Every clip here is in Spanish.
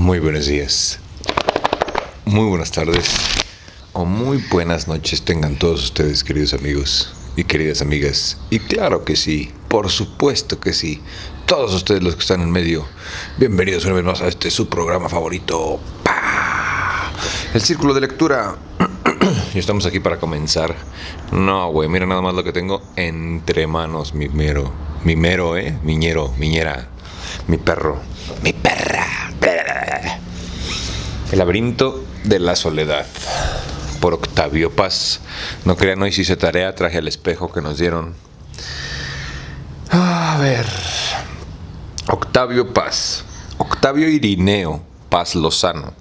Muy buenos días, muy buenas tardes o muy buenas noches tengan todos ustedes, queridos amigos y queridas amigas. Y claro que sí, por supuesto que sí, todos ustedes los que están en medio, bienvenidos una vez más a este su programa favorito, ¡Pah! El Círculo de Lectura. Y estamos aquí para comenzar. No, güey, mira nada más lo que tengo entre manos, miñera, mi perro, mi perra. El laberinto de la soledad, por Octavio Paz. No crean, hoy si hice tarea, traje el espejo que nos dieron. A ver, Octavio Paz, Octavio Irineo Paz Lozano,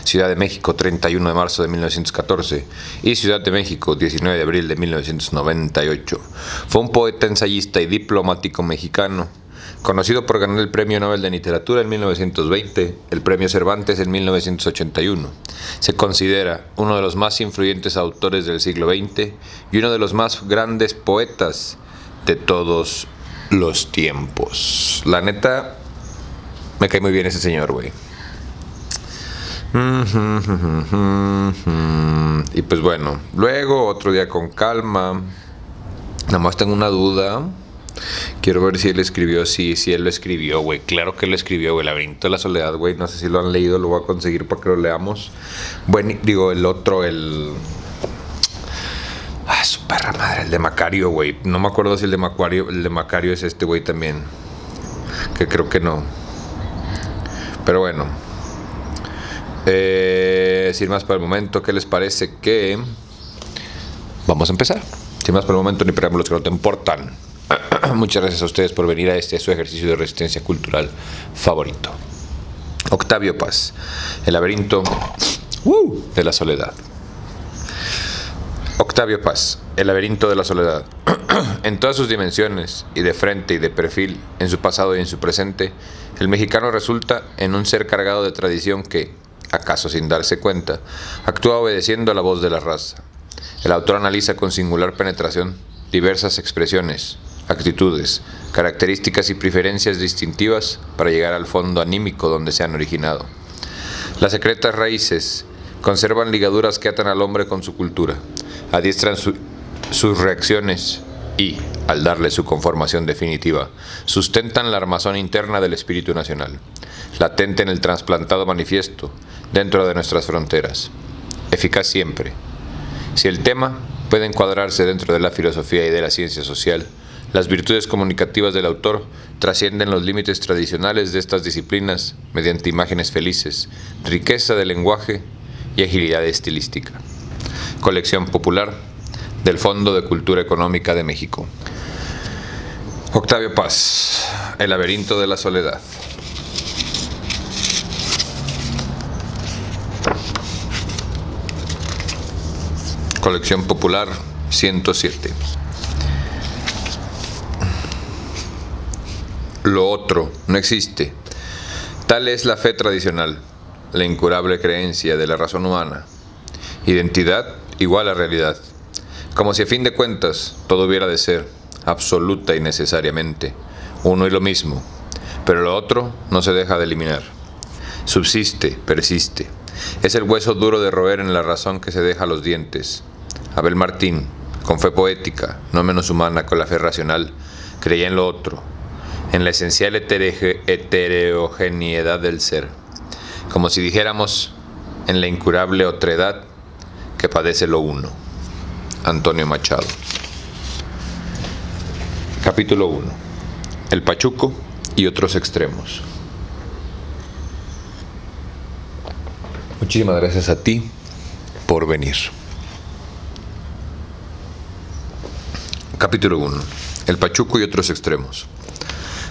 Ciudad de México, 31 de marzo de 1914, y Ciudad de México, 19 de abril de 1998. Fue un poeta, ensayista y diplomático mexicano, conocido por ganar el Premio Nobel de Literatura en 1920, el Premio Cervantes en 1981. Se considera uno de los más influyentes autores del siglo XX y uno de los más grandes poetas de todos los tiempos. La neta, me cae muy bien ese señor, güey. Y pues bueno, luego otro día con calma. Nada más tengo una duda. Quiero ver si él escribió, sí, él lo escribió, güey. Claro que lo escribió, güey. El laberinto de la soledad, güey. No sé si lo han leído, lo voy a conseguir para que lo leamos. Bueno, digo, el otro, su perra madre, el de Macario, güey. No me acuerdo si el de Macario es este, güey, también. Que creo que no. Pero bueno. Sin más por el momento, ¿qué les parece que vamos a empezar? Sin más por el momento, ni preámbulos que no te importan. Muchas gracias a ustedes por venir a su ejercicio de resistencia cultural favorito. Octavio Paz, el laberinto de la soledad. Octavio Paz, el laberinto de la soledad. En todas sus dimensiones, y de frente y de perfil, en su pasado y en su presente, el mexicano resulta en un ser cargado de tradición que, acaso sin darse cuenta, actúa obedeciendo a la voz de la raza. El autor analiza con singular penetración diversas expresiones, actitudes, características y preferencias distintivas para llegar al fondo anímico donde se han originado. Las secretas raíces conservan ligaduras que atan al hombre con su cultura, adiestran sus reacciones y, al darle su conformación definitiva, sustentan la armazón interna del espíritu nacional, latente en el trasplantado manifiesto dentro de nuestras fronteras, eficaz siempre. Si el tema puede encuadrarse dentro de la filosofía y de la ciencia social, las virtudes comunicativas del autor trascienden los límites tradicionales de estas disciplinas mediante imágenes felices, riqueza de lenguaje y agilidad estilística. Colección popular del Fondo de Cultura Económica de México. Octavio Paz, El laberinto de la soledad. Colección popular 107. Lo otro no existe. Tal es la fe tradicional, la incurable creencia de la razón humana. Identidad igual a realidad. Como si a fin de cuentas todo hubiera de ser, absoluta y necesariamente, uno y lo mismo. Pero lo otro no se deja de eliminar. Subsiste, persiste. Es el hueso duro de roer en la razón que se deja los dientes. Abel Martín, con fe poética, no menos humana que la fe racional, creía en lo otro, en la esencial heterogeneidad del ser, como si dijéramos en la incurable otredad que padece lo uno. Antonio Machado. Capítulo 1. El Pachuco y otros extremos. Muchísimas gracias a ti por venir. Capítulo 1. El Pachuco y otros extremos.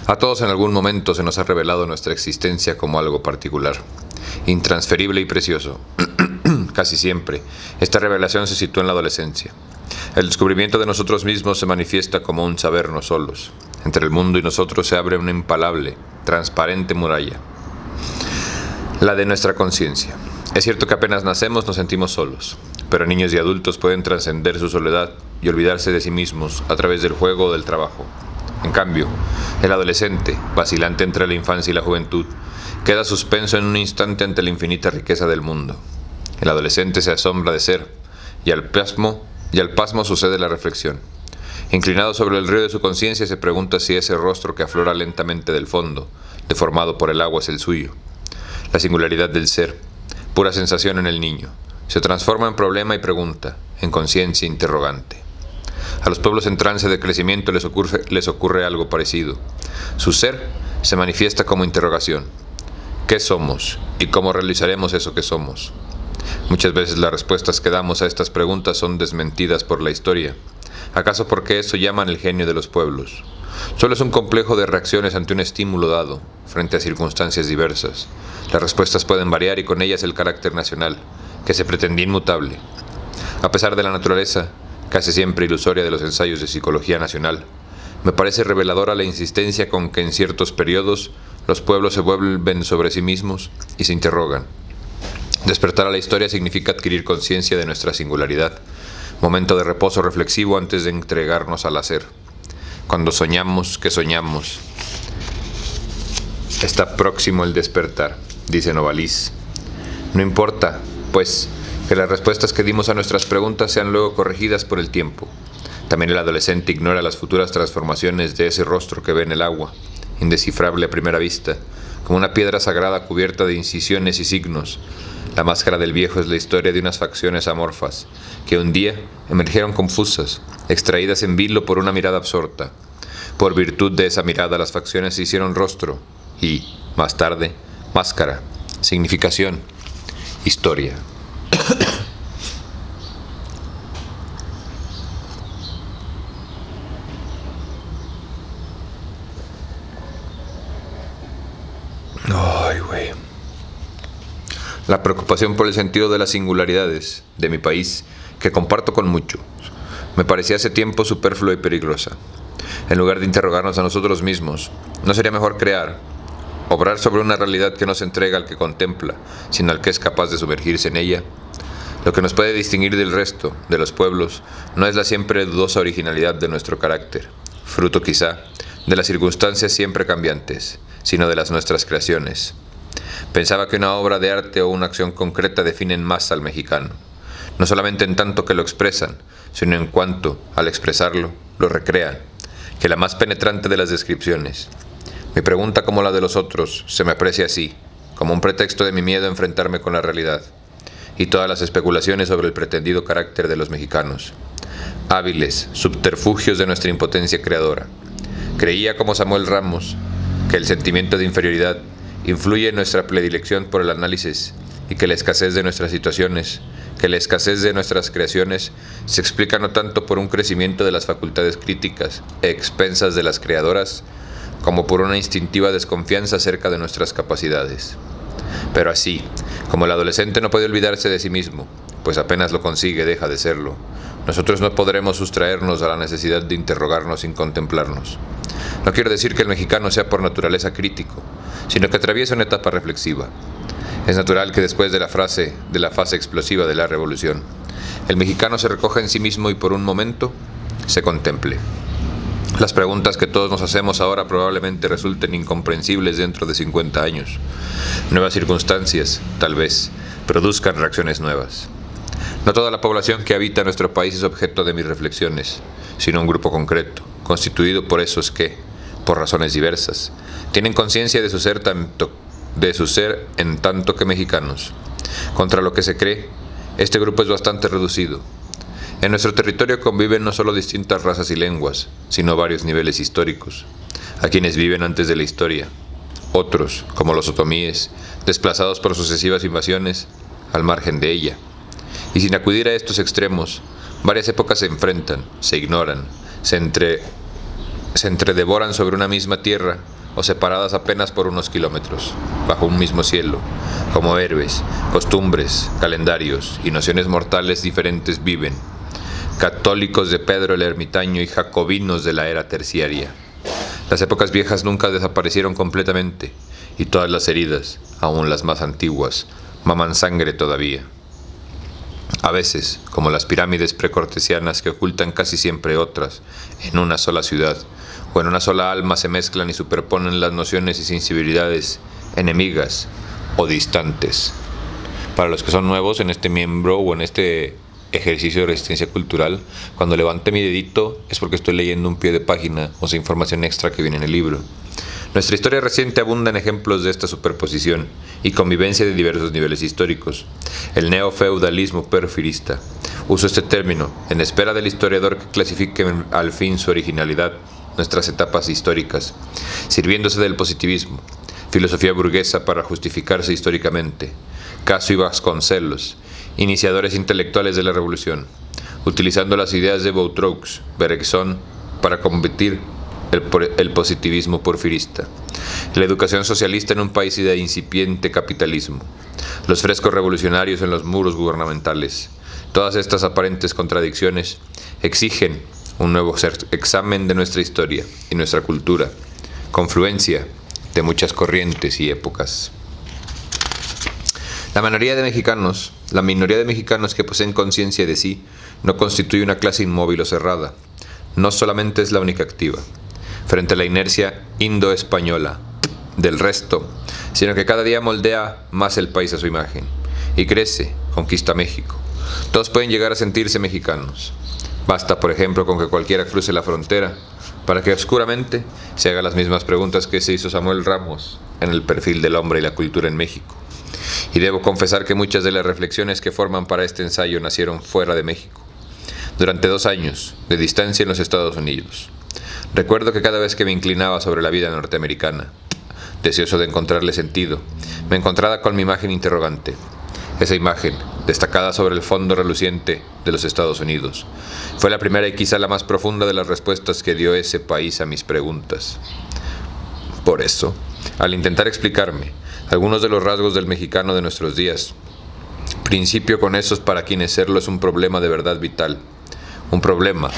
A todos en algún momento se nos ha revelado nuestra existencia como algo particular, intransferible y precioso. Casi siempre, esta revelación se sitúa en la adolescencia. El descubrimiento de nosotros mismos se manifiesta como un sabernos solos. Entre el mundo y nosotros se abre una impalable, transparente muralla, la de nuestra conciencia. Es cierto que apenas nacemos nos sentimos solos, pero niños y adultos pueden trascender su soledad y olvidarse de sí mismos a través del juego o del trabajo. En cambio, el adolescente, vacilante entre la infancia y la juventud, queda suspenso en un instante ante la infinita riqueza del mundo. El adolescente se asombra de ser, y al pasmo sucede la reflexión. Inclinado sobre el río de su conciencia, se pregunta si ese rostro que aflora lentamente del fondo, deformado por el agua, es el suyo. La singularidad del ser, pura sensación en el niño, se transforma en problema y pregunta, en conciencia interrogante. A los pueblos en trance de crecimiento les ocurre algo parecido. Su ser se manifiesta como interrogación. ¿Qué somos? ¿Y cómo realizaremos eso que somos? Muchas veces las respuestas que damos a estas preguntas son desmentidas por la historia. ¿Acaso porque eso llaman el genio de los pueblos? Solo es un complejo de reacciones ante un estímulo dado, frente a circunstancias diversas. Las respuestas pueden variar y con ellas el carácter nacional, que se pretendía inmutable. A pesar de la naturaleza, casi siempre ilusoria de los ensayos de psicología nacional, me parece reveladora la insistencia con que en ciertos periodos los pueblos se vuelven sobre sí mismos y se interrogan. Despertar a la historia significa adquirir conciencia de nuestra singularidad, momento de reposo reflexivo antes de entregarnos al hacer. Cuando soñamos que soñamos, está próximo el despertar, dice Novalis. No importa, pues, que las respuestas que dimos a nuestras preguntas sean luego corregidas por el tiempo. También el adolescente ignora las futuras transformaciones de ese rostro que ve en el agua, indescifrable a primera vista, como una piedra sagrada cubierta de incisiones y signos. La máscara del viejo es la historia de unas facciones amorfas, que un día emergieron confusas, extraídas en vilo por una mirada absorta. Por virtud de esa mirada las facciones se hicieron rostro y, más tarde, máscara, significación, historia. Ay, güey. La preocupación por el sentido de las singularidades de mi país, que comparto con muchos, me parecía hace tiempo superflua y peligrosa. En lugar de interrogarnos a nosotros mismos, ¿no sería mejor crear, obrar sobre una realidad que no se entrega al que contempla, sino al que es capaz de sumergirse en ella? Lo que nos puede distinguir del resto de los pueblos no es la siempre dudosa originalidad de nuestro carácter, fruto quizá de las circunstancias siempre cambiantes, sino de las nuestras creaciones. Pensaba que una obra de arte o una acción concreta definen más al mexicano, no solamente en tanto que lo expresan, sino en cuanto, al expresarlo, lo recrean, que la más penetrante de las descripciones. Mi pregunta, como la de los otros, se me aprecia así, como un pretexto de mi miedo a enfrentarme con la realidad, y todas las especulaciones sobre el pretendido carácter de los mexicanos. Hábiles subterfugios de nuestra impotencia creadora. Creía, como Samuel Ramos, que el sentimiento de inferioridad influye en nuestra predilección por el análisis y que la escasez de nuestras situaciones, que la escasez de nuestras creaciones se explica no tanto por un crecimiento de las facultades críticas e expensas de las creadoras, como por una instintiva desconfianza acerca de nuestras capacidades. Pero así, como el adolescente no puede olvidarse de sí mismo, pues apenas lo consigue deja de serlo, nosotros no podremos sustraernos a la necesidad de interrogarnos sin contemplarnos. No quiero decir que el mexicano sea por naturaleza crítico, sino que atraviesa una etapa reflexiva. Es natural que después de la fase explosiva de la revolución, el mexicano se recoja en sí mismo y por un momento se contemple. Las preguntas que todos nos hacemos ahora probablemente resulten incomprensibles dentro de 50 años. Nuevas circunstancias, tal vez, produzcan reacciones nuevas. No toda la población que habita nuestro país es objeto de mis reflexiones, sino un grupo concreto, constituido por esos que, por razones diversas, tienen conciencia de su ser en tanto que mexicanos. Contra lo que se cree, este grupo es bastante reducido. En nuestro territorio conviven no solo distintas razas y lenguas, sino varios niveles históricos, a quienes viven antes de la historia. Otros, como los otomíes, desplazados por sucesivas invasiones, al margen de ella. Y sin acudir a estos extremos, varias épocas se enfrentan, se ignoran, se entredevoran sobre una misma tierra o separadas apenas por unos kilómetros, bajo un mismo cielo, como héroes, costumbres, calendarios y nociones mortales diferentes viven, católicos de Pedro el Ermitaño y jacobinos de la era terciaria. Las épocas viejas nunca desaparecieron completamente, y todas las heridas, aun las más antiguas, maman sangre todavía. A veces, como las pirámides precortesianas que ocultan casi siempre otras, en una sola ciudad, o en una sola alma se mezclan y superponen las nociones y sensibilidades enemigas o distantes. Para los que son nuevos en este miembro o en este ejercicio de resistencia cultural, cuando levante mi dedito es porque estoy leyendo un pie de página o sea información extra que viene en el libro. Nuestra historia reciente abunda en ejemplos de esta superposición y convivencia de diversos niveles históricos. El neofeudalismo perfirista. Uso este término en espera del historiador que clasifique al fin su originalidad, nuestras etapas históricas, sirviéndose del positivismo, filosofía burguesa para justificarse históricamente. Caso y Vasconcelos, iniciadores intelectuales de la revolución, utilizando las ideas de Boutroux, Bergson, para combatir el positivismo porfirista, la educación socialista en un país de incipiente capitalismo, los frescos revolucionarios en los muros gubernamentales. Todas estas aparentes contradicciones exigen un nuevo examen de nuestra historia y nuestra cultura, confluencia de muchas corrientes y épocas. La minoría de mexicanos que poseen conciencia de sí no constituye una clase inmóvil o cerrada. No solamente es la única activa frente a la inercia indo-española del resto, sino que cada día moldea más el país a su imagen y crece, conquista México. Todos pueden llegar a sentirse mexicanos. Basta, por ejemplo, con que cualquiera cruce la frontera para que oscuramente se haga las mismas preguntas que se hizo Samuel Ramos en el perfil del hombre y la cultura en México. Y debo confesar que muchas de las reflexiones que forman para este ensayo nacieron fuera de México, durante 2 años de distancia en los Estados Unidos. Recuerdo que cada vez que me inclinaba sobre la vida norteamericana, deseoso de encontrarle sentido, me encontraba con mi imagen interrogante. Esa imagen, destacada sobre el fondo reluciente de los Estados Unidos, fue la primera y quizá la más profunda de las respuestas que dio ese país a mis preguntas. Por eso, al intentar explicarme algunos de los rasgos del mexicano de nuestros días, principio con esos para quienes serlo es un problema de verdad vital, un problema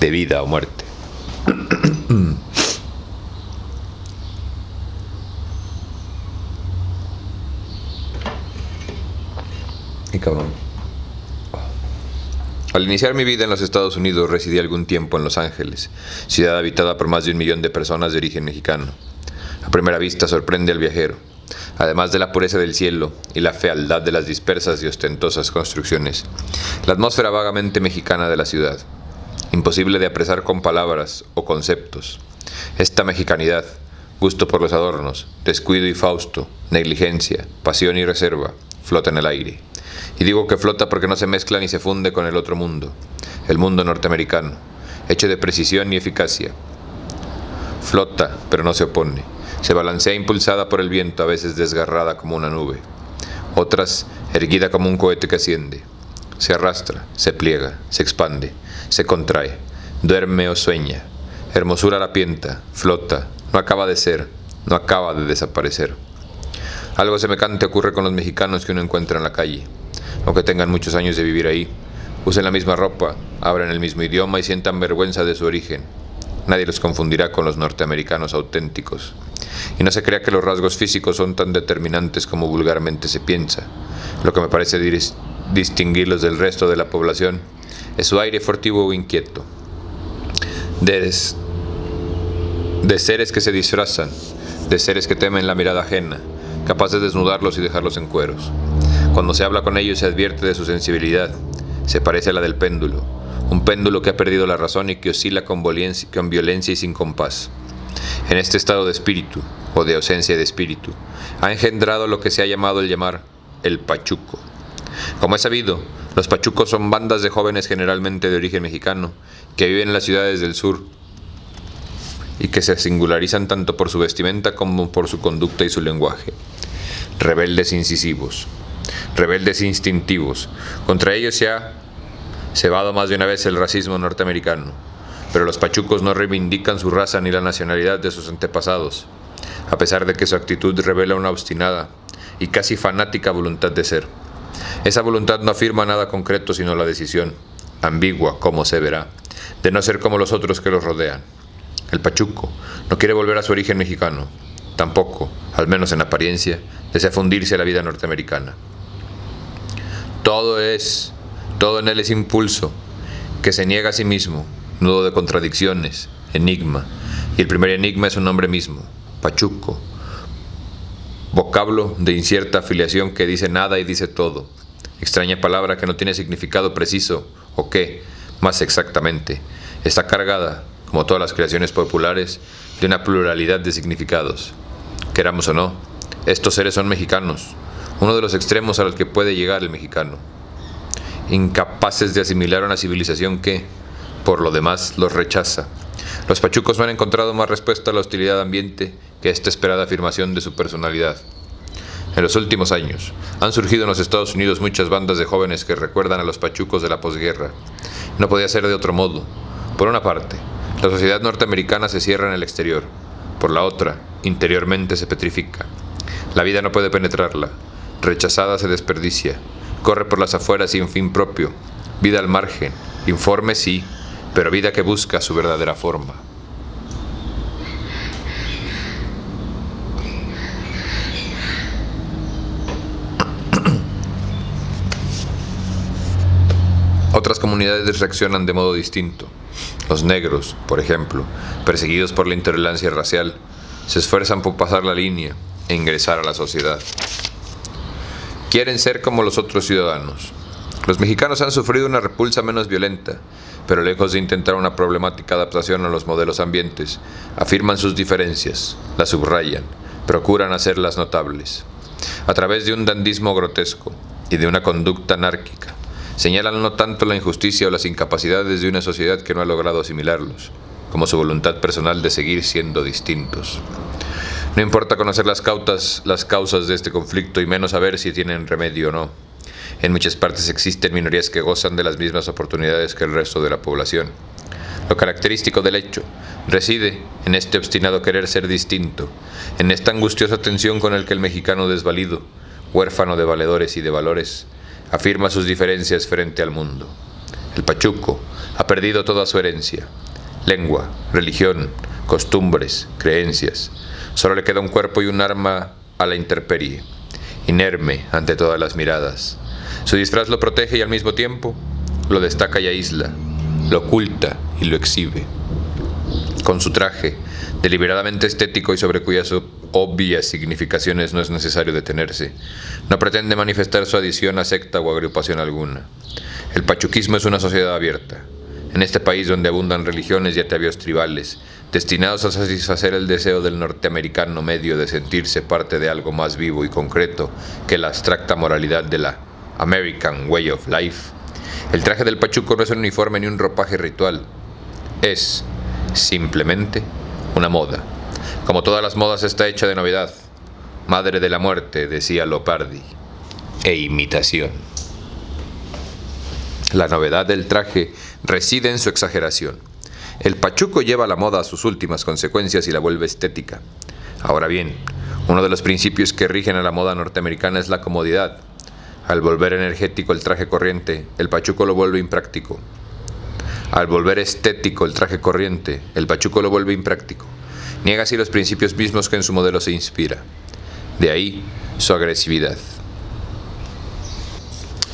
de vida o muerte. Y cabrón. Al iniciar mi vida en los Estados Unidos residí algún tiempo en Los Ángeles, ciudad habitada por más de 1 millón de personas de origen mexicano. A primera vista sorprende al viajero, además de la pureza del cielo y la fealdad de las dispersas y ostentosas construcciones, la atmósfera vagamente mexicana de la ciudad, imposible de apresar con palabras o conceptos. Esta mexicanidad, gusto por los adornos, descuido y fausto, negligencia, pasión y reserva, flota en el aire. Y digo que flota porque no se mezcla ni se funde con el otro mundo, el mundo norteamericano, hecho de precisión y eficacia. Flota, pero no se opone. Se balancea impulsada por el viento, a veces desgarrada como una nube, otras erguida como un cohete que asciende. Se arrastra, se pliega, se expande, se contrae, duerme o sueña. Hermosura harapienta, flota, no acaba de ser, no acaba de desaparecer. Algo semejante ocurre con los mexicanos que uno encuentra en la calle, aunque tengan muchos años de vivir ahí, usen la misma ropa, hablan el mismo idioma y sientan vergüenza de su origen. Nadie los confundirá con los norteamericanos auténticos. Y no se crea que los rasgos físicos son tan determinantes como vulgarmente se piensa. Lo que me parece distinguirlos del resto de la población es su aire furtivo o inquieto, de seres que se disfrazan, de seres que temen la mirada ajena, capaces de desnudarlos y dejarlos en cueros. Cuando se habla con ellos se advierte de su sensibilidad, se parece a la del péndulo, un péndulo que ha perdido la razón y que oscila con violencia y sin compás. En este estado de espíritu, o de ausencia de espíritu, ha engendrado lo que se ha llamado el pachuco. Como es sabido, los pachucos son bandas de jóvenes generalmente de origen mexicano, que viven en las ciudades del sur y que se singularizan tanto por su vestimenta como por su conducta y su lenguaje. Rebeldes incisivos, rebeldes instintivos. Contra ellos se ha cebado más de una vez el racismo norteamericano, pero los pachucos no reivindican su raza ni la nacionalidad de sus antepasados, a pesar de que su actitud revela una obstinada y casi fanática voluntad de ser. Esa voluntad no afirma nada concreto sino la decisión, ambigua como se verá, de no ser como los otros que los rodean. El pachuco no quiere volver a su origen mexicano, tampoco, al menos en apariencia, desea fundirse a la vida norteamericana. Todo es Todo en él es impulso, que se niega a sí mismo, nudo de contradicciones, enigma, y el primer enigma es un nombre mismo, Pachuco, vocablo de incierta afiliación que dice nada y dice todo, extraña palabra que no tiene significado preciso, o que, más exactamente, está cargada, como todas las creaciones populares, de una pluralidad de significados. Queramos o no, estos seres son mexicanos, uno de los extremos a los que puede llegar el mexicano, incapaces de asimilar una civilización que, por lo demás, los rechaza. Los pachucos no han encontrado más respuesta a la hostilidad ambiente que esta esperada afirmación de su personalidad. En los últimos años, han surgido en los Estados Unidos muchas bandas de jóvenes que recuerdan a los pachucos de la posguerra. No podía ser de otro modo. Por una parte, la sociedad norteamericana se cierra en el exterior. Por la otra, interiormente se petrifica. La vida no puede penetrarla. Rechazada se desperdicia. Corre por las afueras sin fin propio. Vida al margen. Informe sí, pero vida que busca su verdadera forma. Otras comunidades reaccionan de modo distinto. Los negros, por ejemplo, perseguidos por la intolerancia racial, se esfuerzan por pasar la línea e ingresar a la sociedad. Quieren ser como los otros ciudadanos. Los mexicanos han sufrido una repulsa menos violenta, pero lejos de intentar una problemática adaptación a los modelos ambientes, afirman sus diferencias, las subrayan, procuran hacerlas notables. A través de un dandismo grotesco y de una conducta anárquica, señalan no tanto la injusticia o las incapacidades de una sociedad que no ha logrado asimilarlos, como su voluntad personal de seguir siendo distintos. No importa conocer las causas de este conflicto y menos saber si tienen remedio o no. En muchas partes existen minorías que gozan de las mismas oportunidades que el resto de la población. Lo característico del hecho reside en este obstinado querer ser distinto, en esta angustiosa tensión con el que el mexicano desvalido, huérfano de valedores y de valores, afirma sus diferencias frente al mundo. El pachuco ha perdido toda su herencia, lengua, religión, costumbres, creencias. Solo le queda un cuerpo y un arma a la intemperie, inerme ante todas las miradas. Su disfraz lo protege y al mismo tiempo lo destaca y aísla, lo oculta y lo exhibe. Con su traje, deliberadamente estético y sobre cuyas obvias significaciones no es necesario detenerse, no pretende manifestar su adhesión a secta o agrupación alguna. El pachuquismo es una sociedad abierta. En este país donde abundan religiones y atavíos tribales, destinados a satisfacer el deseo del norteamericano medio de sentirse parte de algo más vivo y concreto que la abstracta moralidad de la American Way of Life, el traje del pachuco no es un uniforme ni un ropaje ritual. Es, simplemente, una moda. Como todas las modas está hecha de novedad. Madre de la muerte, decía Lopardi, e imitación. La novedad del traje reside en su exageración. El pachuco lleva la moda a sus últimas consecuencias y la vuelve estética. Ahora bien, uno de los principios que rigen a la moda norteamericana es la comodidad. Al volver energético el traje corriente, el pachuco lo vuelve impráctico. Al volver estético el traje corriente, el pachuco lo vuelve impráctico. Niega así los principios mismos que en su modelo se inspira. De ahí su agresividad.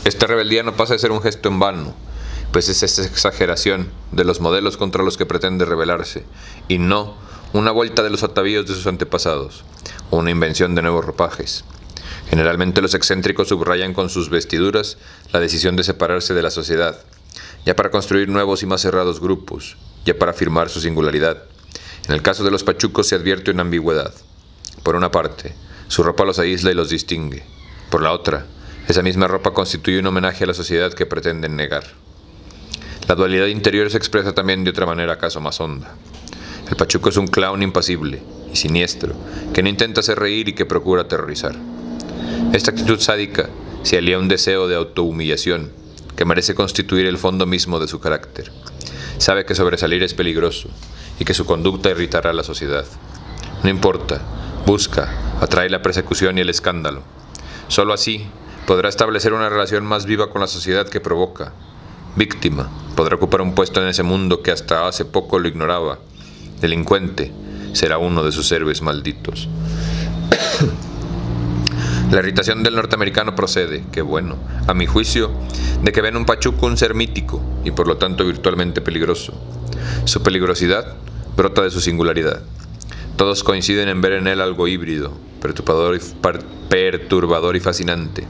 Esta rebeldía no pasa de ser un gesto en vano, pues es esa exageración de los modelos contra los que pretende rebelarse, y no una vuelta de los atavíos de sus antepasados, o una invención de nuevos ropajes. Generalmente los excéntricos subrayan con sus vestiduras la decisión de separarse de la sociedad, ya para construir nuevos y más cerrados grupos, ya para afirmar su singularidad. En el caso de los pachucos se advierte una ambigüedad. Por una parte, su ropa los aísla y los distingue. Por la otra, esa misma ropa constituye un homenaje a la sociedad que pretenden negar. La dualidad interior se expresa también de otra manera acaso más honda. El pachuco es un clown impasible y siniestro, que no intenta hacer reír y que procura aterrorizar. Esta actitud sádica se alía a un deseo de autohumillación que merece constituir el fondo mismo de su carácter. Sabe que sobresalir es peligroso y que su conducta irritará a la sociedad. No importa, busca, atrae la persecución y el escándalo. Solo así podrá establecer una relación más viva con la sociedad que provoca. Víctima, podrá ocupar un puesto en ese mundo que hasta hace poco lo ignoraba. Delincuente, será uno de sus héroes malditos. La irritación del norteamericano procede, qué bueno, a mi juicio, de que ven un pachuco un ser mítico y por lo tanto virtualmente peligroso. Su peligrosidad brota de su singularidad. Todos coinciden en ver en él algo híbrido, perturbador y fascinante.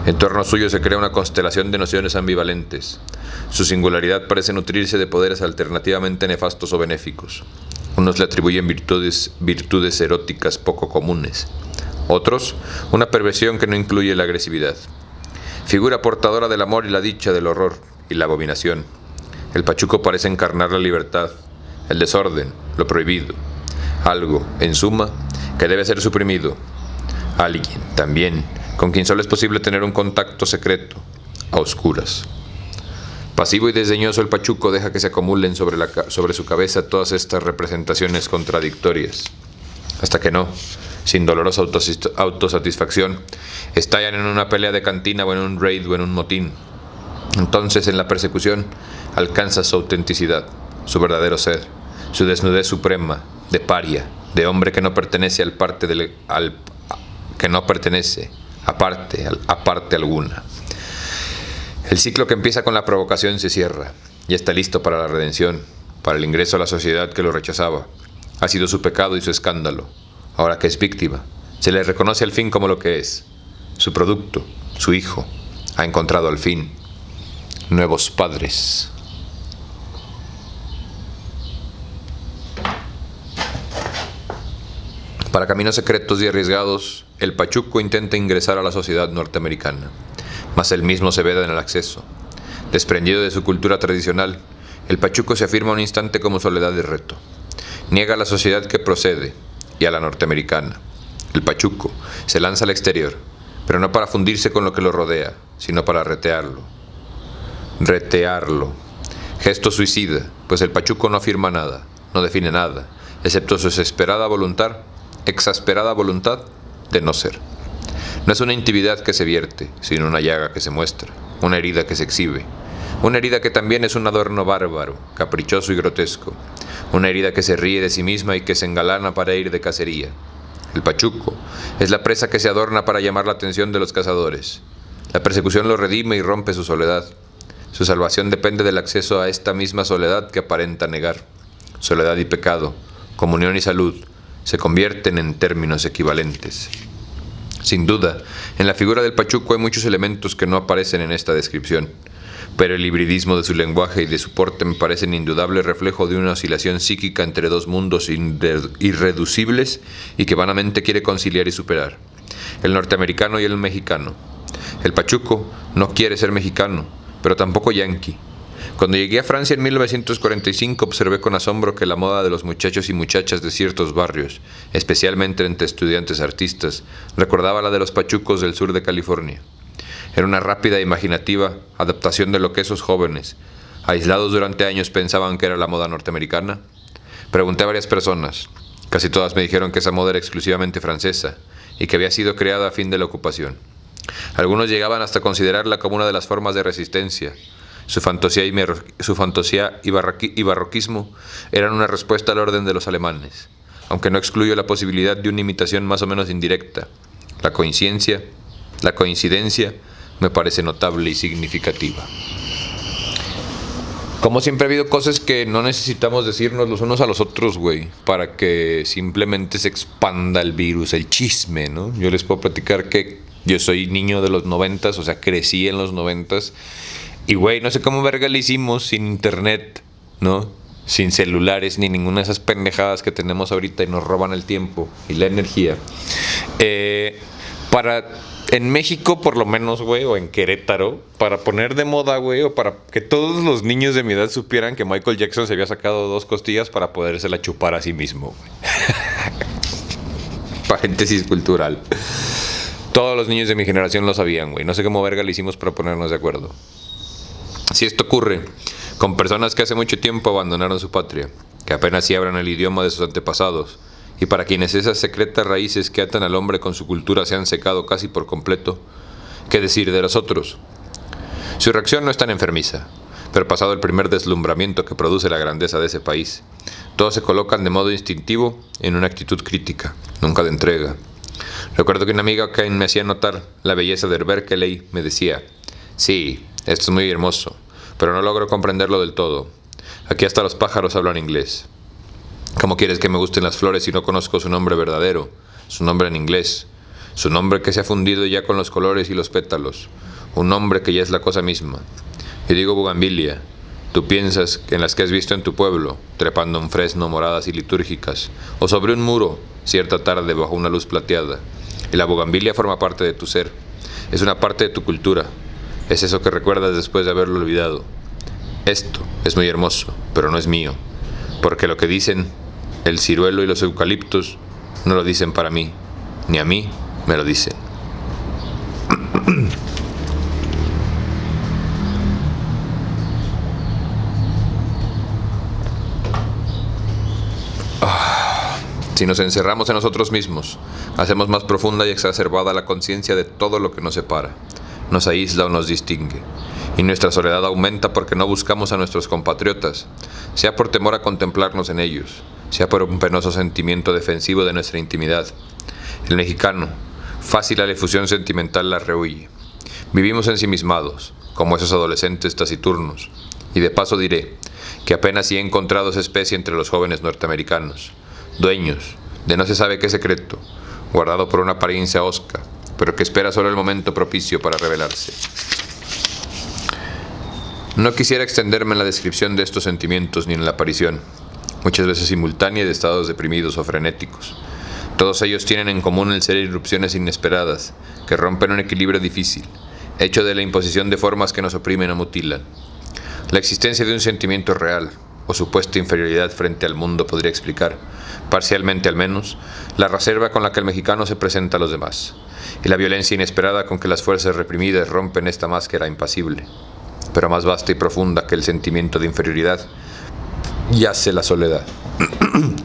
En torno suyo se crea una constelación de nociones ambivalentes. Su singularidad parece nutrirse de poderes alternativamente nefastos o benéficos. Unos le atribuyen virtudes eróticas poco comunes. Otros, una perversión que no incluye la agresividad. Figura portadora del amor y la dicha, del horror y la abominación. El pachuco parece encarnar la libertad, el desorden, lo prohibido. Algo, en suma, que debe ser suprimido. Alguien, también, con quien solo es posible tener un contacto secreto, a oscuras. Pasivo y desdeñoso, el pachuco deja que se acumulen sobre su cabeza todas estas representaciones contradictorias, hasta que no, sin dolorosa autosatisfacción, estallan en una pelea de cantina o en un raid o en un motín. Entonces, en la persecución, alcanza su autenticidad, su verdadero ser, su desnudez suprema, de paria, de hombre que no pertenece a parte alguna. El ciclo que empieza con la provocación se cierra, y está listo para la redención, para el ingreso a la sociedad que lo rechazaba. Ha sido su pecado y su escándalo. Ahora que es víctima, se le reconoce al fin como lo que es, su producto, su hijo. Ha encontrado al fin nuevos padres. Para caminos secretos y arriesgados, el pachuco intenta ingresar a la sociedad norteamericana, mas él mismo se veda en el acceso. Desprendido de su cultura tradicional, el pachuco se afirma un instante como soledad de reto. Niega a la sociedad que procede y a la norteamericana. El pachuco se lanza al exterior, pero no para fundirse con lo que lo rodea, sino para retearlo. Gesto suicida, pues el pachuco no afirma nada, no define nada, excepto su exasperada voluntad de no ser. No es una intimidad que se vierte, sino una llaga que se muestra, una herida que se exhibe, una herida que también es un adorno bárbaro, caprichoso y grotesco, una herida que se ríe de sí misma y que se engalana para ir de cacería. El pachuco es la presa que se adorna para llamar la atención de los cazadores. La persecución lo redime y rompe su soledad. Su salvación depende del acceso a esta misma soledad que aparenta negar. Soledad y pecado, comunión y salud, se convierten en términos equivalentes. Sin duda, en la figura del pachuco hay muchos elementos que no aparecen en esta descripción, pero el hibridismo de su lenguaje y de su porte me parecen indudable reflejo de una oscilación psíquica entre dos mundos irreducibles y que vanamente quiere conciliar y superar, el norteamericano y el mexicano. El pachuco no quiere ser mexicano, pero tampoco yanqui. Cuando llegué a Francia en 1945 observé con asombro que la moda de los muchachos y muchachas de ciertos barrios, especialmente entre estudiantes artistas, recordaba la de los pachucos del sur de California. Era una rápida e imaginativa adaptación de lo que esos jóvenes, aislados durante años, pensaban que era la moda norteamericana. Pregunté a varias personas. Casi todas me dijeron que esa moda era exclusivamente francesa y que había sido creada a fin de la ocupación. Algunos llegaban hasta considerarla como una de las formas de resistencia. Su fantasía y barroquismo eran una respuesta al orden de los alemanes, aunque no excluyo la posibilidad de una imitación más o menos indirecta. La coincidencia me parece notable y significativa. Como siempre ha habido cosas que no necesitamos decirnos los unos a los otros, güey, para que simplemente se expanda el virus, el chisme, ¿no? Yo les puedo platicar que yo soy niño de los 90s, o sea, crecí en los 90s. Y, güey, no sé cómo verga le hicimos sin internet, ¿no? Sin celulares, ni ninguna de esas pendejadas que tenemos ahorita y nos roban el tiempo y la energía. En México, por lo menos, güey, o en Querétaro, para poner de moda, güey, o para que todos los niños de mi edad supieran que Michael Jackson se había sacado 2 costillas para podérsela chupar a sí mismo, güey. Paréntesis cultural. Todos los niños de mi generación lo sabían, güey. No sé cómo verga le hicimos para ponernos de acuerdo. Si esto ocurre con personas que hace mucho tiempo abandonaron su patria, que apenas si hablan el idioma de sus antepasados, y para quienes esas secretas raíces que atan al hombre con su cultura se han secado casi por completo, ¿qué decir de los otros? Su reacción no es tan enfermiza, pero pasado el primer deslumbramiento que produce la grandeza de ese país, todos se colocan de modo instintivo en una actitud crítica, nunca de entrega. Recuerdo que una amiga que me hacía notar la belleza del Berkeley me decía: sí, esto es muy hermoso, pero no logro comprenderlo del todo. Aquí hasta los pájaros hablan inglés. ¿Cómo quieres que me gusten las flores si no conozco su nombre verdadero, su nombre en inglés, su nombre que se ha fundido ya con los colores y los pétalos, un nombre que ya es la cosa misma? Yo digo bugambilia. Tú piensas en las que has visto en tu pueblo, trepando un fresno moradas y litúrgicas, o sobre un muro, cierta tarde bajo una luz plateada. Y la bugambilia forma parte de tu ser, es una parte de tu cultura, es eso que recuerdas después de haberlo olvidado. Esto es muy hermoso, pero no es mío, porque lo que dicen el ciruelo y los eucaliptos no lo dicen para mí, ni a mí me lo dicen. Si nos encerramos en nosotros mismos, hacemos más profunda y exacerbada la conciencia de todo lo que nos separa, nos aísla o nos distingue, y nuestra soledad aumenta porque no buscamos a nuestros compatriotas, sea por temor a contemplarnos en ellos, sea por un penoso sentimiento defensivo de nuestra intimidad. El mexicano, fácil a la efusión sentimental, la rehuye. Vivimos ensimismados, como esos adolescentes taciturnos, y de paso diré que apenas si he encontrado esa especie entre los jóvenes norteamericanos, dueños de no se sabe qué secreto, guardado por una apariencia hosca, pero que espera solo el momento propicio para revelarse. No quisiera extenderme en la descripción de estos sentimientos ni en la aparición, muchas veces simultánea, de estados deprimidos o frenéticos. Todos ellos tienen en común el ser irrupciones inesperadas, que rompen un equilibrio difícil, hecho de la imposición de formas que nos oprimen o mutilan. La existencia de un sentimiento real, o supuesta inferioridad frente al mundo, podría explicar, parcialmente al menos, la reserva con la que el mexicano se presenta a los demás, y la violencia inesperada con que las fuerzas reprimidas rompen esta máscara impasible. Pero más vasta y profunda que el sentimiento de inferioridad yace la soledad.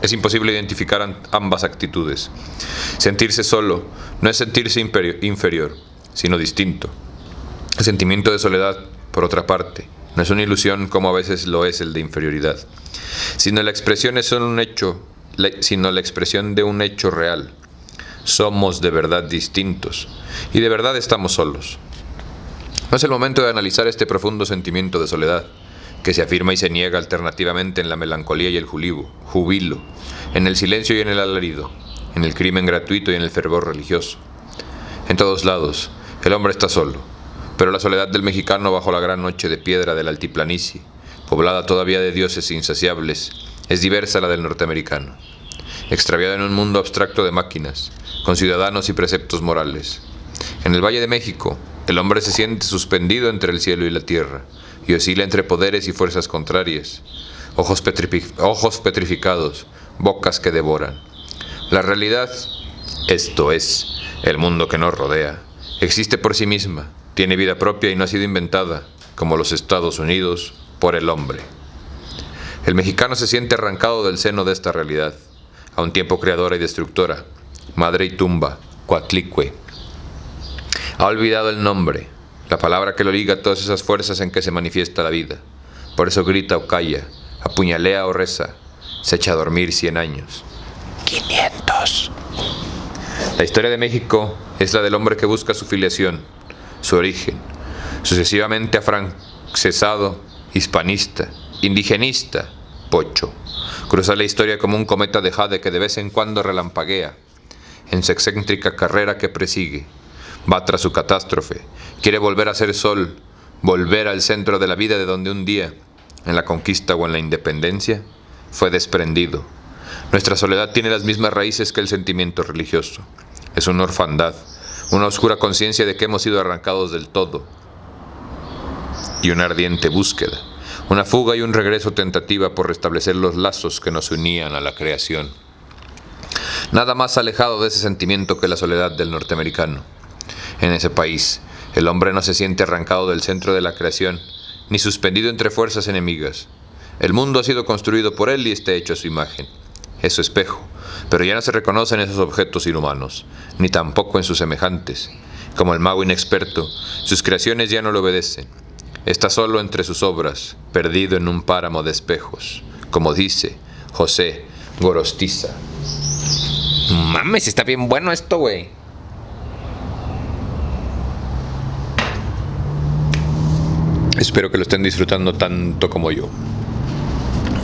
Es imposible identificar ambas actitudes. Sentirse solo no es sentirse inferior, sino distinto. El sentimiento de soledad, por otra parte, no es una ilusión como a veces lo es el de inferioridad, sino la expresión de un hecho real. Somos de verdad distintos, y de verdad estamos solos. No es el momento de analizar este profundo sentimiento de soledad, que se afirma y se niega alternativamente en la melancolía y el jubilo, en el silencio y en el alarido, en el crimen gratuito y en el fervor religioso. En todos lados, el hombre está solo, pero la soledad del mexicano bajo la gran noche de piedra de la altiplanicie, poblada todavía de dioses insaciables, es diversa a la del norteamericano, extraviado en un mundo abstracto de máquinas, con ciudadanos y preceptos morales. En el Valle de México, el hombre se siente suspendido entre el cielo y la tierra, y oscila entre poderes y fuerzas contrarias, ojos petrificados, bocas que devoran. La realidad, esto es, el mundo que nos rodea, existe por sí misma, tiene vida propia y no ha sido inventada, como los Estados Unidos, por el hombre. El mexicano se siente arrancado del seno de esta realidad, a un tiempo creadora y destructora, madre y tumba, Coatlicue. Ha olvidado el nombre, la palabra que lo liga a todas esas fuerzas en que se manifiesta la vida. Por eso grita o calla, apuñalea o reza, se echa a dormir 100 años. 500. La historia de México es la del hombre que busca su filiación, su origen, sucesivamente afrancesado, hispanista, indigenista, pocho. Cruza la historia como un cometa de jade que de vez en cuando relampaguea, en su excéntrica carrera que presigue. Va tras su catástrofe, quiere volver a ser sol, volver al centro de la vida de donde un día, en la conquista o en la independencia, fue desprendido. Nuestra soledad tiene las mismas raíces que el sentimiento religioso. Es una orfandad, una oscura conciencia de que hemos sido arrancados del todo, y una ardiente búsqueda, una fuga y un regreso tentativa por restablecer los lazos que nos unían a la creación. Nada más alejado de ese sentimiento que la soledad del norteamericano. En ese país, el hombre no se siente arrancado del centro de la creación, ni suspendido entre fuerzas enemigas. El mundo ha sido construido por él y está hecho a su imagen. Es su espejo, pero ya no se reconocen esos objetos inhumanos, ni tampoco en sus semejantes. Como el mago inexperto, sus creaciones ya no le obedecen. Está solo entre sus obras, perdido en un páramo de espejos, como dice José Gorostiza. Mames, está bien bueno esto, güey. Espero que lo estén disfrutando tanto como yo.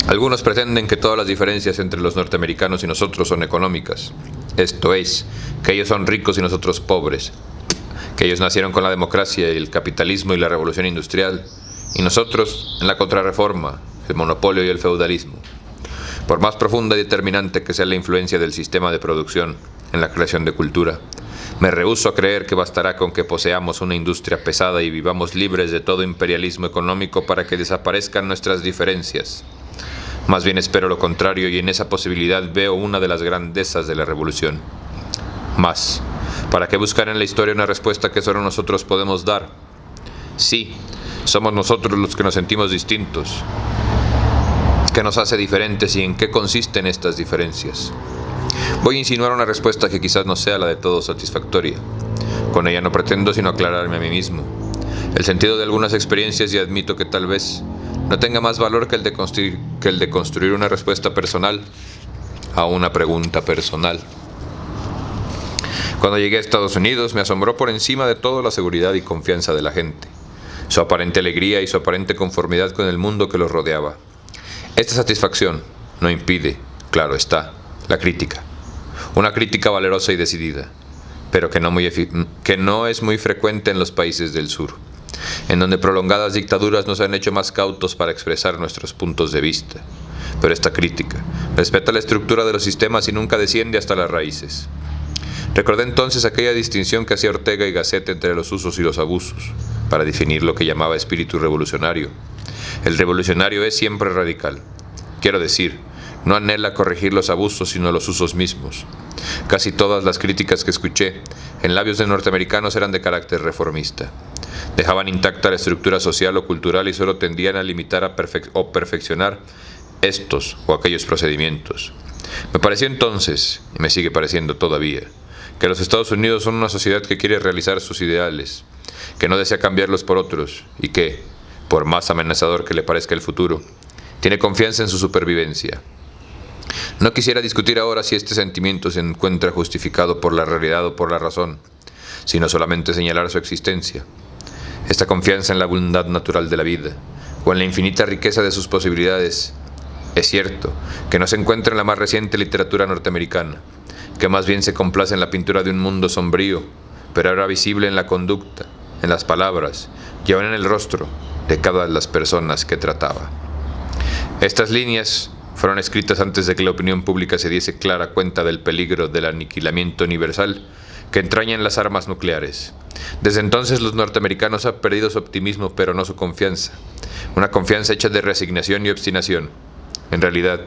Algunos pretenden que todas las diferencias entre los norteamericanos y nosotros son económicas. Esto es, que ellos son ricos y nosotros pobres. Que ellos nacieron con la democracia y el capitalismo y la revolución industrial. Y nosotros en la contrarreforma, el monopolio y el feudalismo. Por más profunda y determinante que sea la influencia del sistema de producción en la creación de cultura, me rehúso a creer que bastará con que poseamos una industria pesada y vivamos libres de todo imperialismo económico para que desaparezcan nuestras diferencias. Más bien espero lo contrario y en esa posibilidad veo una de las grandezas de la revolución. Más, ¿para qué buscar en la historia una respuesta que solo nosotros podemos dar? Sí, somos nosotros los que nos sentimos distintos. ¿Qué nos hace diferentes y en qué consisten estas diferencias? Voy a insinuar una respuesta que quizás no sea la de todo satisfactoria. Con ella no pretendo sino aclararme a mí mismo el sentido de algunas experiencias y admito que tal vez no tenga más valor que el de construir una respuesta personal a una pregunta personal. Cuando llegué a Estados Unidos me asombró por encima de todo la seguridad y confianza de la gente, su aparente alegría y su aparente conformidad con el mundo que los rodeaba. Esta satisfacción no impide, claro está, la crítica. Una crítica valerosa y decidida, pero que no es muy frecuente en los países del sur, en donde prolongadas dictaduras nos han hecho más cautos para expresar nuestros puntos de vista. Pero esta crítica respeta la estructura de los sistemas y nunca desciende hasta las raíces. Recordé entonces aquella distinción que hacía Ortega y Gasset entre los usos y los abusos, para definir lo que llamaba espíritu revolucionario. El revolucionario es siempre radical. Quiero decir, no anhela corregir los abusos sino los usos mismos. Casi todas las críticas que escuché en labios de norteamericanos eran de carácter reformista. Dejaban intacta la estructura social o cultural y solo tendían a limitar o perfeccionar estos o aquellos procedimientos. Me pareció entonces, y me sigue pareciendo todavía, que los Estados Unidos son una sociedad que quiere realizar sus ideales, que no desea cambiarlos por otros y que, por más amenazador que le parezca el futuro, tiene confianza en su supervivencia. No quisiera discutir ahora si este sentimiento se encuentra justificado por la realidad o por la razón, sino solamente señalar su existencia. Esta confianza en la bondad natural de la vida, o en la infinita riqueza de sus posibilidades, es cierto que no se encuentra en la más reciente literatura norteamericana, que más bien se complace en la pintura de un mundo sombrío, pero ahora visible en la conducta, en las palabras y aún en el rostro de cada de las personas que trataba. Estas líneas fueron escritas antes de que la opinión pública se diese clara cuenta del peligro del aniquilamiento universal que entrañan las armas nucleares. Desde entonces los norteamericanos han perdido su optimismo, pero no su confianza, una confianza hecha de resignación y obstinación. En realidad,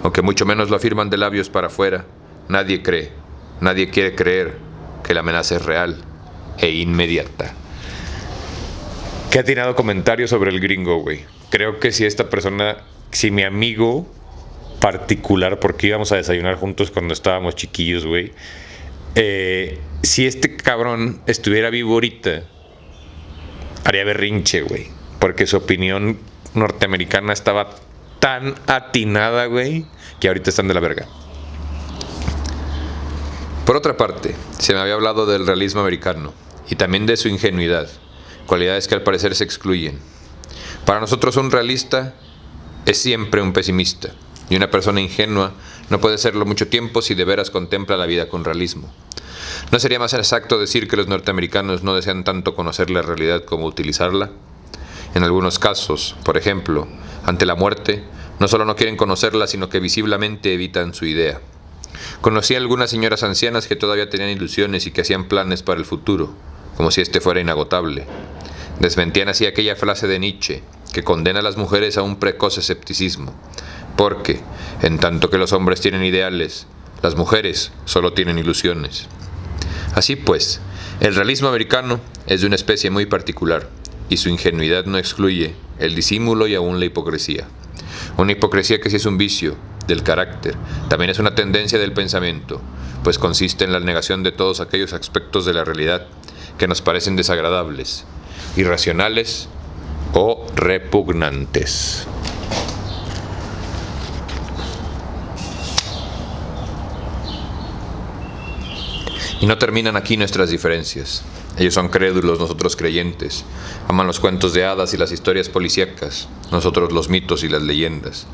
aunque mucho menos lo afirman de labios para afuera, nadie quiere creer que la amenaza es real e inmediata. ¿Qué atinado comentario sobre el gringo, güey? Creo que si mi amigo particular, porque íbamos a desayunar juntos cuando estábamos chiquillos, güey, si este cabrón estuviera vivo ahorita, haría berrinche, güey, porque su opinión norteamericana estaba tan atinada, güey, que ahorita están de la verga. Por otra parte, se me había hablado del realismo americano y también de su ingenuidad, cualidades que al parecer se excluyen. Para nosotros un realista es siempre un pesimista, y una persona ingenua no puede serlo mucho tiempo si de veras contempla la vida con realismo. ¿No sería más exacto decir que los norteamericanos no desean tanto conocer la realidad como utilizarla? En algunos casos, por ejemplo, ante la muerte, no solo no quieren conocerla, sino que visiblemente evitan su idea. Conocí a algunas señoras ancianas que todavía tenían ilusiones y que hacían planes para el futuro, como si este fuera inagotable. Desmentían así aquella frase de Nietzsche, que condena a las mujeres a un precoz escepticismo, porque, en tanto que los hombres tienen ideales, las mujeres solo tienen ilusiones. Así pues, el realismo americano es de una especie muy particular, y su ingenuidad no excluye el disimulo y aún la hipocresía. Una hipocresía que si es un vicio del carácter, también es una tendencia del pensamiento, pues consiste en la negación de todos aquellos aspectos de la realidad que nos parecen desagradables, irracionales o repugnantes. Y no terminan aquí nuestras diferencias. Ellos son crédulos, nosotros creyentes. Aman los cuentos de hadas y las historias policíacas, nosotros los mitos y las leyendas.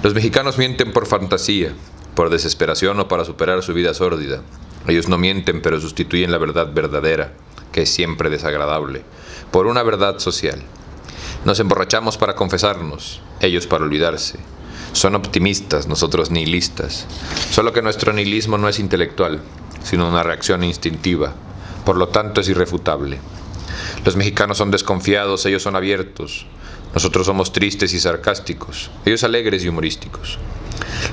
Los mexicanos mienten por fantasía, por desesperación o para superar su vida sórdida. Ellos no mienten, pero sustituyen la verdad verdadera, que es siempre desagradable, por una verdad social. Nos emborrachamos para confesarnos, ellos para olvidarse. Son optimistas, nosotros nihilistas. Solo que nuestro nihilismo no es intelectual, sino una reacción instintiva. Por lo tanto, es irrefutable. Los mexicanos son desconfiados, ellos son abiertos. Nosotros somos tristes y sarcásticos, ellos alegres y humorísticos.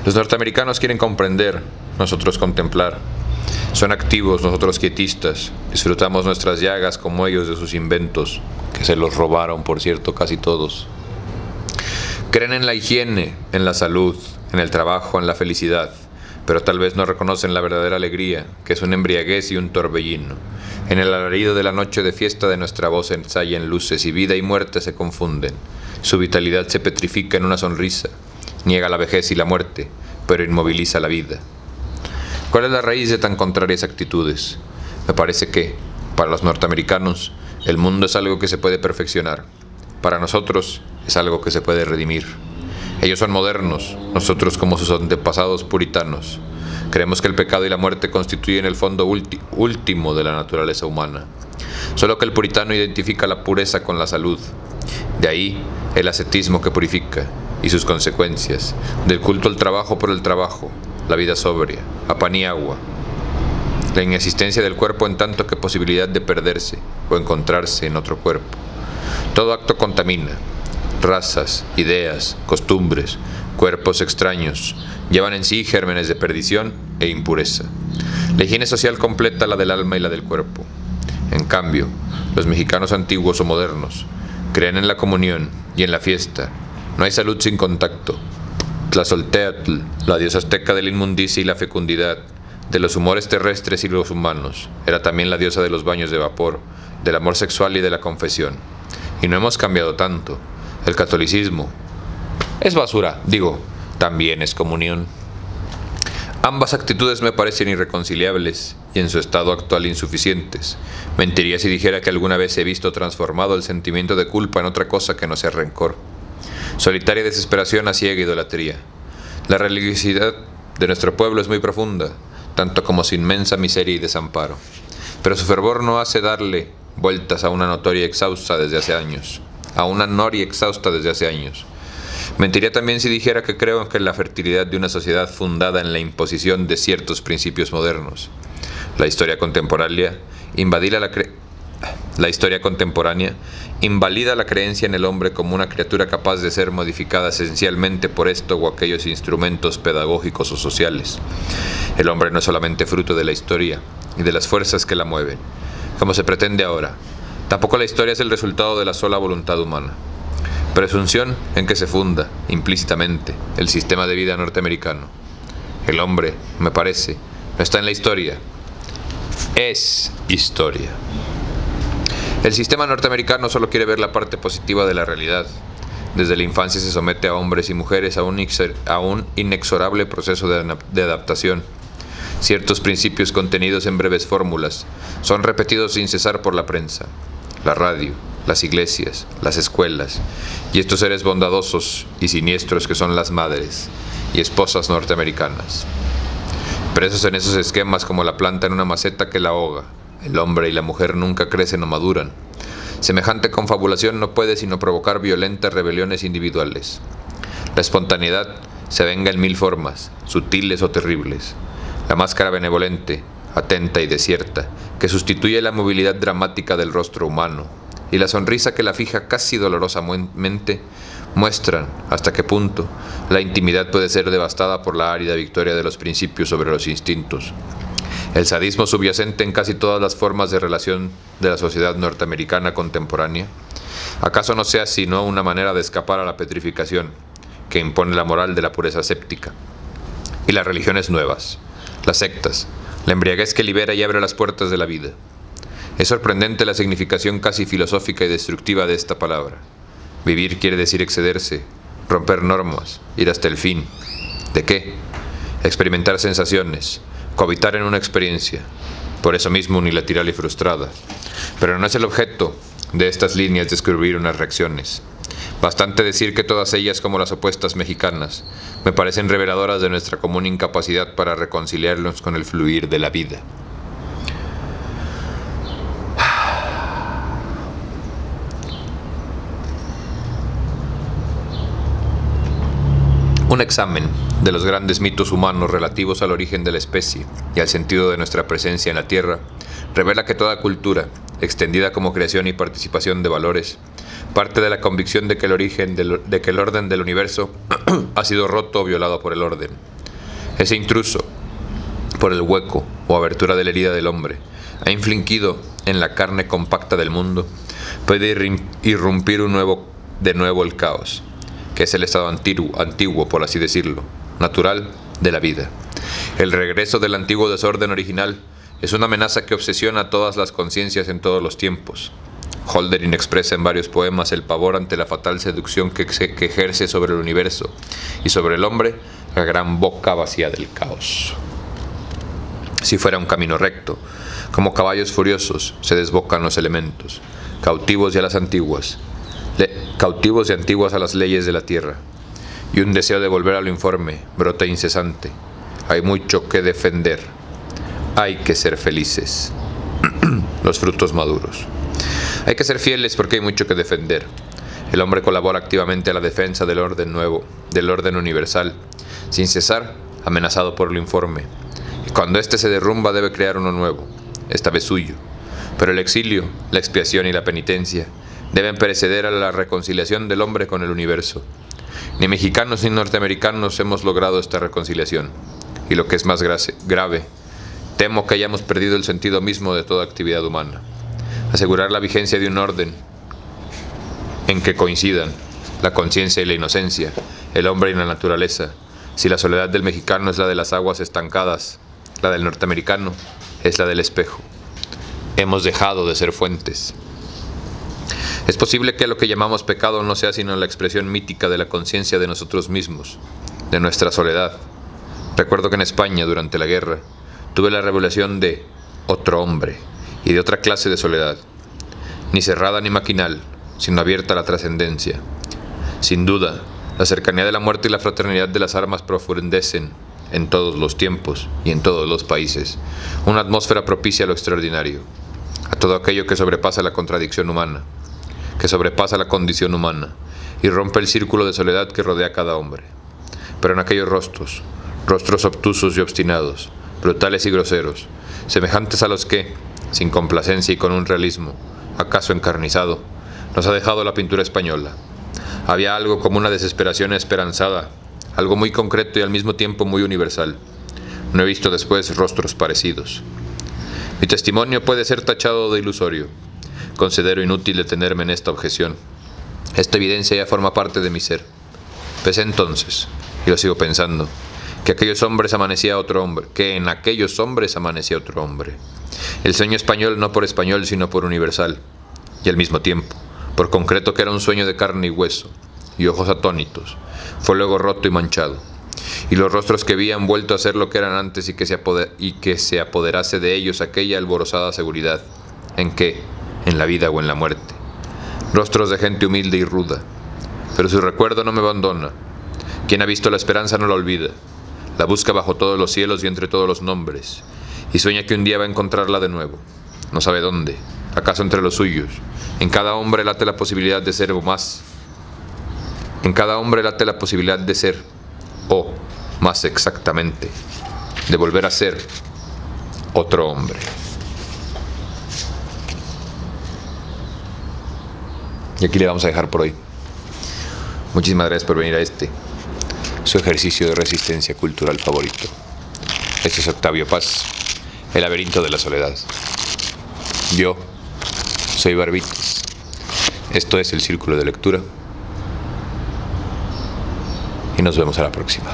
Los norteamericanos quieren comprender, nosotros contemplar. Son activos, nosotros quietistas. Disfrutamos nuestras llagas como ellos de sus inventos, que se los robaron, por cierto, casi todos. Creen en la higiene, en la salud, en el trabajo, en la felicidad, pero tal vez no reconocen la verdadera alegría, que es una embriaguez y un torbellino. En el alarido de la noche de fiesta de nuestra voz ensayan luces y vida y muerte se confunden. Su vitalidad se petrifica en una sonrisa, niega la vejez y la muerte, pero inmoviliza la vida. ¿Cuál es la raíz de tan contrarias actitudes? Me parece que, para los norteamericanos, el mundo es algo que se puede perfeccionar. Para nosotros, es algo que se puede redimir. Ellos son modernos, nosotros como sus antepasados puritanos. Creemos que el pecado y la muerte constituyen el fondo último de la naturaleza humana. Solo que el puritano identifica la pureza con la salud. De ahí el ascetismo que purifica y sus consecuencias. Del culto al trabajo por el trabajo, la vida sobria, a pan y agua. La inexistencia del cuerpo en tanto que posibilidad de perderse o encontrarse en otro cuerpo. Todo acto contamina. Razas, ideas, costumbres, cuerpos extraños, llevan en sí gérmenes de perdición e impureza. La higiene social completa la del alma y la del cuerpo. En cambio, los mexicanos antiguos o modernos creen en la comunión y en la fiesta. No hay salud sin contacto. Tlazolteotl, la diosa azteca de la inmundicia y la fecundidad, de los humores terrestres y los humanos, era también la diosa de los baños de vapor, del amor sexual y de la confesión. Y no hemos cambiado tanto. El catolicismo es basura, también es comunión. Ambas actitudes me parecen irreconciliables y en su estado actual insuficientes. Mentiría si dijera que alguna vez he visto transformado el sentimiento de culpa en otra cosa que no sea rencor. Solitaria desesperación a ciega idolatría. La religiosidad de nuestro pueblo es muy profunda, tanto como su inmensa miseria y desamparo. Pero su fervor no hace darle vueltas a una noria exhausta desde hace años. Mentiría también si dijera que creo en la fertilidad de una sociedad fundada en la imposición de ciertos principios modernos. La historia contemporánea invalida la creencia en el hombre como una criatura capaz de ser modificada esencialmente por esto o aquellos instrumentos pedagógicos o sociales. El hombre no es solamente fruto de la historia y de las fuerzas que la mueven, como se pretende ahora. Tampoco la historia es el resultado de la sola voluntad humana. Presunción en que se funda, implícitamente, el sistema de vida norteamericano. El hombre, me parece, no está en la historia, es historia. El sistema norteamericano solo quiere ver la parte positiva de la realidad. Desde la infancia se somete a hombres y mujeres a un inexorable proceso de adaptación. Ciertos principios contenidos en breves fórmulas son repetidos sin cesar por la prensa, la radio, las iglesias, las escuelas, y estos seres bondadosos y siniestros que son las madres y esposas norteamericanas. Presos en esos esquemas como la planta en una maceta que la ahoga, el hombre y la mujer nunca crecen o maduran. Semejante confabulación no puede sino provocar violentas rebeliones individuales. La espontaneidad se venga en mil formas, sutiles o terribles. La máscara benevolente, atenta y desierta, que sustituye la movilidad dramática del rostro humano, y la sonrisa que la fija casi dolorosamente, muestran hasta qué punto la intimidad puede ser devastada por la árida victoria de los principios sobre los instintos. El sadismo subyacente en casi todas las formas de relación de la sociedad norteamericana contemporánea, ¿acaso no sea sino una manera de escapar a la petrificación que impone la moral de la pureza séptica? Y las religiones nuevas, las sectas, la embriaguez que libera y abre las puertas de la vida. Es sorprendente la significación casi filosófica y destructiva de esta palabra. Vivir quiere decir excederse, romper normas, ir hasta el fin. ¿De qué? Experimentar sensaciones, cohabitar en una experiencia. por eso mismo unilateral y frustrada. Pero no es el objeto de estas líneas describir unas reacciones. Bastante decir que todas ellas, como las opuestas mexicanas, me parecen reveladoras de nuestra común incapacidad para reconciliarnos con el fluir de la vida. Un examen de los grandes mitos humanos relativos al origen de la especie y al sentido de nuestra presencia en la Tierra revela que toda cultura, extendida como creación y participación de valores, parte de la convicción de que el orden del universo ha sido roto o violado por el orden. Ese intruso, por el hueco o abertura de la herida del hombre, ha infligido en la carne compacta del mundo, puede irrumpir de nuevo el caos, que es el estado antiguo, por así decirlo, natural de la vida. El regreso del antiguo desorden original es una amenaza que obsesiona a todas las conciencias en todos los tiempos. Hölderlin expresa en varios poemas el pavor ante la fatal seducción que ejerce sobre el universo y sobre el hombre la gran boca vacía del caos. Si fuera un camino recto, como caballos furiosos se desbocan los elementos, cautivos y antiguas a las leyes de la tierra, y un deseo de volver a lo informe brota incesante. Hay mucho que defender, hay que ser felices. Los frutos maduros. Hay que ser fieles porque hay mucho que defender. El hombre colabora activamente a la defensa del orden nuevo, del orden universal, sin cesar amenazado por lo informe. Y cuando éste se derrumba debe crear uno nuevo, esta vez suyo. Pero el exilio, la expiación y la penitencia deben preceder a la reconciliación del hombre con el universo. Ni mexicanos ni norteamericanos hemos logrado esta reconciliación. Y lo que es más grave, temo que hayamos perdido el sentido mismo de toda actividad humana. Asegurar la vigencia de un orden en que coincidan la conciencia y la inocencia, el hombre y la naturaleza. Si la soledad del mexicano es la de las aguas estancadas, la del norteamericano es la del espejo. Hemos dejado de ser fuentes. Es posible que lo que llamamos pecado no sea sino la expresión mítica de la conciencia de nosotros mismos, de nuestra soledad. Recuerdo que en España, durante la guerra, tuve la revelación de otro hombre y de otra clase de soledad, ni cerrada ni maquinal, sino abierta a la trascendencia. Sin duda, la cercanía de la muerte y la fraternidad de las armas profundecen, en todos los tiempos y en todos los países, una atmósfera propicia a lo extraordinario, a todo aquello que sobrepasa la contradicción humana, que sobrepasa la condición humana y rompe el círculo de soledad que rodea a cada hombre. Pero en aquellos rostros obtusos y obstinados, brutales y groseros, semejantes a los que, sin complacencia y con un realismo, acaso encarnizado, nos ha dejado la pintura española, había algo como una desesperación esperanzada, algo muy concreto y al mismo tiempo muy universal. No he visto después rostros parecidos. Mi testimonio puede ser tachado de ilusorio. Considero inútil detenerme en esta objeción. Esta evidencia ya forma parte de mi ser. Pensé entonces, y lo sigo pensando, que en aquellos hombres amanecía otro hombre. El sueño español no por español, sino por universal, y al mismo tiempo, por concreto que era un sueño de carne y hueso, y ojos atónitos, fue luego roto y manchado, y los rostros que vi han vuelto a ser lo que eran antes y que se apoderase de ellos aquella alborozada seguridad, en la vida o en la muerte. Rostros de gente humilde y ruda, pero su recuerdo no me abandona. Quien ha visto la esperanza no la olvida, la busca bajo todos los cielos y entre todos los nombres, y sueña que un día va a encontrarla de nuevo. No sabe dónde, acaso entre los suyos. En cada hombre late la posibilidad de ser o más. En cada hombre late la posibilidad de ser, o, más exactamente, de volver a ser otro hombre. Y aquí le vamos a dejar por hoy. Muchísimas gracias por venir a su ejercicio de resistencia cultural favorito. Este es Octavio Paz, El laberinto de la soledad. Yo soy Barbitis. Esto es el Círculo de Lectura. Y nos vemos a la próxima.